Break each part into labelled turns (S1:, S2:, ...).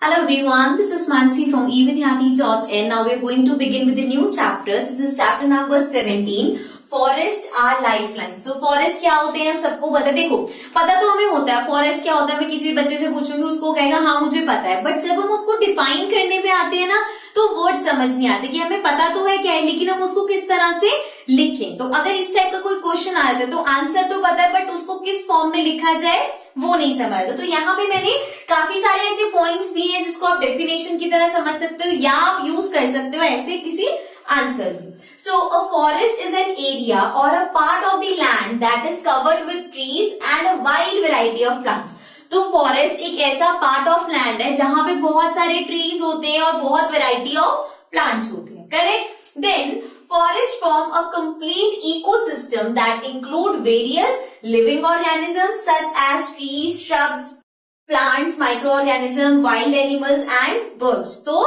S1: Hello everyone, this is Mansi from evidyati.in. Now we're going to begin with a new chapter. This is chapter number 17. Forest our life line. So forest क्या होते हैं सबको पता है. देखो पता तो हमें होता है फॉरेस्ट क्या होता है. मैं किसी भी बच्चे से पूछूंगी उसको कहेगा हाँ मुझे पता है. बट जब हम उसको डिफाइन करने पे आते हैं ना तो वर्ड समझ नहीं आते कि हमें पता तो है क्या है लेकिन हम उसको किस तरह से लिखें. तो अगर इस टाइप का कोई क्वेश्चन आ जाता है तो आंसर तो पता है बट उसको किस फॉर्म में लिखा जाए वो नहीं समझ आता. तो यहाँ पे मैंने काफी सारे ऐसे पॉइंट्स दिए हैं जिसको आप डेफिनेशन की तरह समझ सकते हो या आप यूज कर सकते हो ऐसे किसी आंसर में. So a forest is an area or a part of the land that is covered with trees and a wide variety of plants. तो फॉरेस्ट एक ऐसा पार्ट ऑफ लैंड है जहां पे बहुत सारे ट्रीज होते हैं और बहुत वैरायटी ऑफ प्लांट्स होते हैं. Correct. Then forests form a complete ecosystem that include various living organisms such as trees, shrubs, plants, microorganisms, wild animals and birds. तो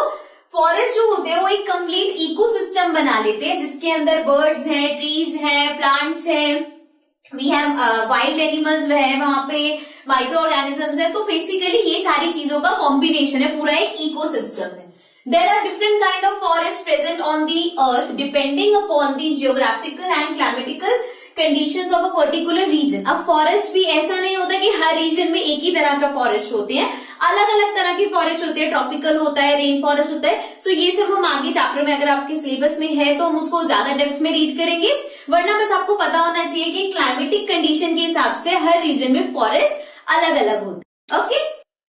S1: फॉरेस्ट जो होते हैं वो एक कंप्लीट इकोसिस्टम बना लेते हैं जिसके अंदर बर्ड्स हैं, ट्रीज हैं, प्लांट्स हैं, वी हैव वाइल्ड एनिमल्स है, वहां पे माइक्रो ऑर्गेनिजम्स है. तो बेसिकली ये सारी चीजों का कॉम्बिनेशन है, पूरा एक इकोसिस्टम है. There are different kind of forests present on the earth depending upon the geographical and climatical conditions of a particular region. अब फॉरेस्ट भी ऐसा नहीं होता कि हर रीजन में एक ही तरह का फॉरेस्ट होते हैं. अलग अलग तरह के फॉरेस्ट होते हैं. ट्रॉपिकल होता है, रेन फॉरेस्ट होता है. सो ये सब हम आगे चैप्टर में अगर आपके सिलेबस में है तो हम उसको ज्यादा डेप्थ में रीड करेंगे. वरना बस आपको पता होना चाहिए कि क्लाइमेटिक कंडीशन के हिसाब से हर रीजन में फॉरेस्ट अलग अलग होते हैं. Okay.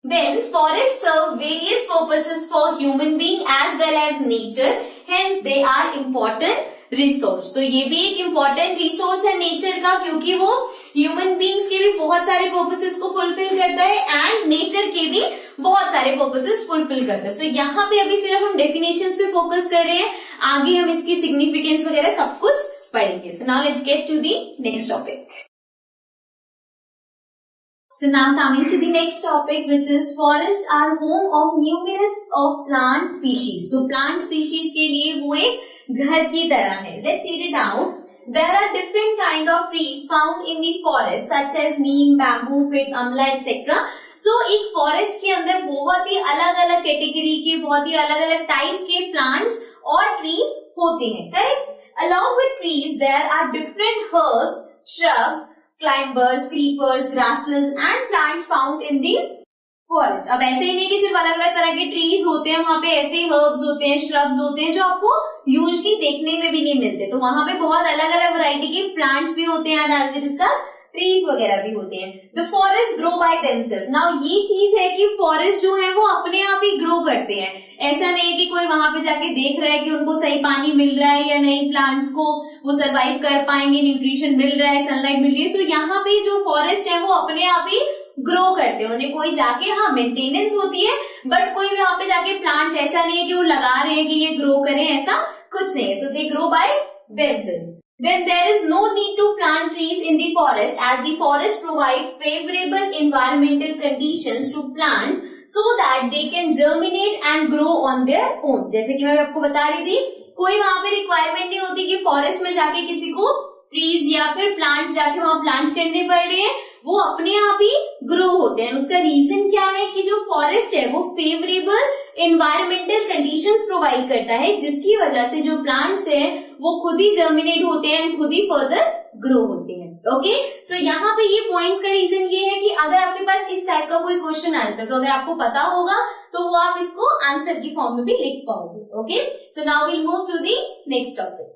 S1: Then forests serve various purposes for human being as well as nature. Hence they are important resource. तो ये भी एक important resource है नेचर का क्योंकि वो ह्यूमन बींग्स के भी बहुत सारे पर्पसेस को फुलफिल करता है एंड नेचर के भी बहुत सारे पर्पसेस फुलफिल करता है. सो यहाँ पे अभी सिर्फ हम डेफिनेशंस पे फोकस कर रहे हैं. आगे हम इसकी सिग्निफिकेंस वगैरह सब कुछ पढ़ेंगे. So now let's get to the next topic. So now coming to the next topic which is forests are home of numerous of plant species. So plant species के लिए वो एक घर की तरह है. Let's read it out. There are different kind of trees found in the forest such as neem, bamboo, fig, amla, etc. So एक forest के अंदर बहुत ही अलग अलग कैटेगरी के बहुत ही अलग अलग टाइप के plants और trees होते हैं. Correct? Along with trees there are different herbs, shrubs, climbers, creepers, grasses and plants found in the forest. अब ऐसे ही नहीं कि सिर्फ अलग अलग तरह के ट्रीज होते हैं, वहां पे ऐसे हर्ब्स होते हैं, श्रब्स होते हैं जो आपको यूजुअली देखने में भी नहीं मिलते. तो वहां पे बहुत अलग अलग वैरायटी के प्लांट्स भी होते हैं एज वी डिस्कस, ट्रीज वगैरह भी होते हैं. The forest grow by themselves. Now ये चीज है कि फॉरेस्ट जो है वो अपने आप ही ग्रो करते हैं. ऐसा नहीं है कि कोई वहां पे जाके देख रहा है कि उनको सही पानी मिल रहा है या नहीं, प्लांट्स को वो सर्वाइव कर पाएंगे, न्यूट्रिशन मिल रहा है, सनलाइट मिल रही है. सो यहाँ पे जो फॉरेस्ट है वो अपने आप ही ग्रो करते हैं. उन्हें कोई जाके हाँ मेंटेनेंस होती है बट कोई वहां पे जाके प्लांट्स ऐसा नहीं है कि वो लगा रहे हैं कि ये ग्रो करें, ऐसा कुछ नहीं है. So they grow by themselves. Then there is no need to plant trees in the forest as the forest provide favorable environmental conditions to plants so that they can germinate and grow on their own. जैसे कि मैं आपको बता रही थी कोई वहां पे रिक्वायरमेंट नहीं होती कि फॉरेस्ट में जाके किसी को ट्रीज या फिर प्लांट्स जाके वहां प्लांट करने पड़ रहे हैं, वो अपने आप ही ग्रो होते हैं. उसका रीजन क्या है कि जो फॉरेस्ट है वो फेवरेबल एनवायरमेंटल कंडीशंस प्रोवाइड करता है जिसकी वजह से जो प्लांट्स है वो खुद ही जर्मिनेट होते हैं एंड खुद ही फर्दर ग्रो होते हैं. ओके. सो यहाँ पे ये पॉइंट्स का रीजन ये है कि अगर आपके पास इस टाइप का कोई क्वेश्चन आता है तो अगर आपको पता होगा तो वो आप इसको आंसर की फॉर्म में भी लिख पाओगे. Okay. So now will move to the next topic.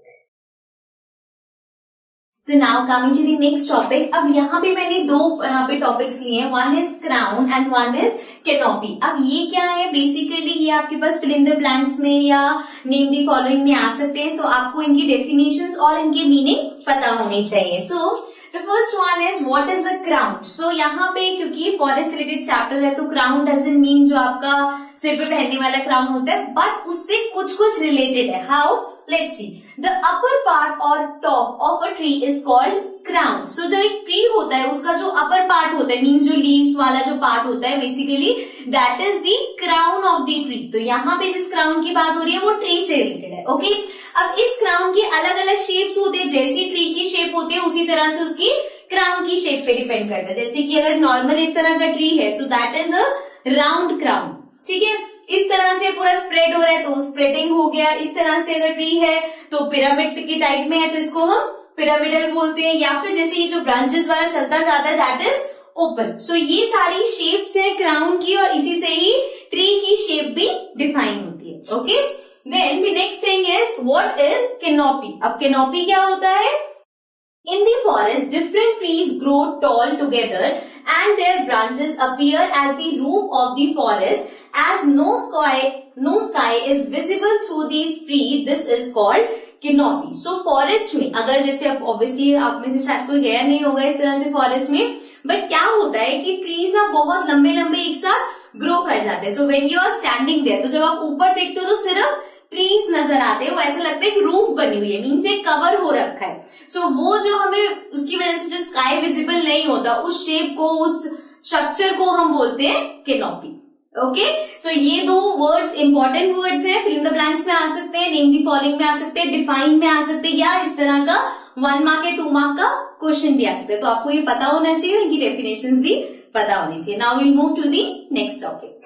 S1: So now coming to the next topic. अब यहाँ पे मैंने दो यहाँ पे टॉपिक्स लिए हैं. One is crown and one is canopy. अब ये क्या है बेसिकली ये आपके पास फिल इन द ब्लैंक्स में या नेम द फॉलोइंग में आ सकते हैं. सो आपको इनकी डेफिनेशंस और इनकी मीनिंग पता होनी चाहिए. So the first one is what is a crown. So यहाँ पे क्योंकि फॉरेस्ट रिलेटेड चैप्टर है तो क्राउन डजंट मीन जो आपका सिर पे पहनने वाला क्राउन होता है बट उससे कुछ कुछ रिलेटेड है. How? Let's see. The upper part or top of a tree is called crown. So जो एक ट्री होता है उसका जो अपर पार्ट होता है मीन्स जो लीव्स वाला जो पार्ट होता है basically that is the crown of the tree. तो यहाँ पे जिस क्राउन की बात हो रही है वो ट्री से रिलेटेड है. ओके. अब इस क्राउन की अलग अलग शेप्स होते हैं. जैसी ट्री की शेप होती है उसी तरह से उसकी क्राउन की शेप पे डिपेंड करता है. जैसे कि अगर नॉर्मल इस तरह का ट्री है so that is a round crown. ठीक है। इस तरह से पूरा स्प्रेड हो रहा है तो स्प्रेडिंग हो गया। इस तरह से अगर ट्री है तो पिरामिड की टाइप में है तो इसको हम पिरामिडल बोलते हैं, या फिर जैसे ये जो ब्रांचेस वाला चलता जाता है दैट इज ओपन। सो ये सारी शेप्स है क्राउन की और इसी से ही ट्री की शेप भी डिफाइन होती है। Okay, then the next thing is what is canopy. अब कैनोपी क्या होता है? In the forest, different trees grow tall together and their branches appear as the roof of the forest. As no sky is visible through these trees, this is called canopy. So forest में अगर जैसे अब obviously आप में से शायद कोई गया नहीं होगा इस तरह से forest में, बट क्या होता है कि trees ना बहुत लंबे लंबे एक साथ ग्रो कर जाते हैं। So when you are standing there, तो जब आप ऊपर देखते हो तो सिर्फ ट्रीज नजर आते हैं, वो ऐसा लगता है कि रूफ बनी हुई है, मीन्स एक कवर हो रखा है। सो वो जो हमें उसकी वजह से जो स्काई विजिबल नहीं होता, उस शेप को, उस स्ट्रक्चर को हम बोलते हैं कैनोपी। ओके, सो ये दो वर्ड्स इंपॉर्टेंट वर्ड्स हैं। फिल इन द ब्लैंक्स में आ सकते हैं, नेम द फॉलोइंग में आ सकते हैं, डिफाइन में आ सकते हैं, या इस तरह का 1 मार्क या 2 मार्क का क्वेश्चन भी आ सकता है। तो आपको ये पता होना चाहिए, इनकी डेफिनेशंस भी पता होनी चाहिए। Now will move to the next topic.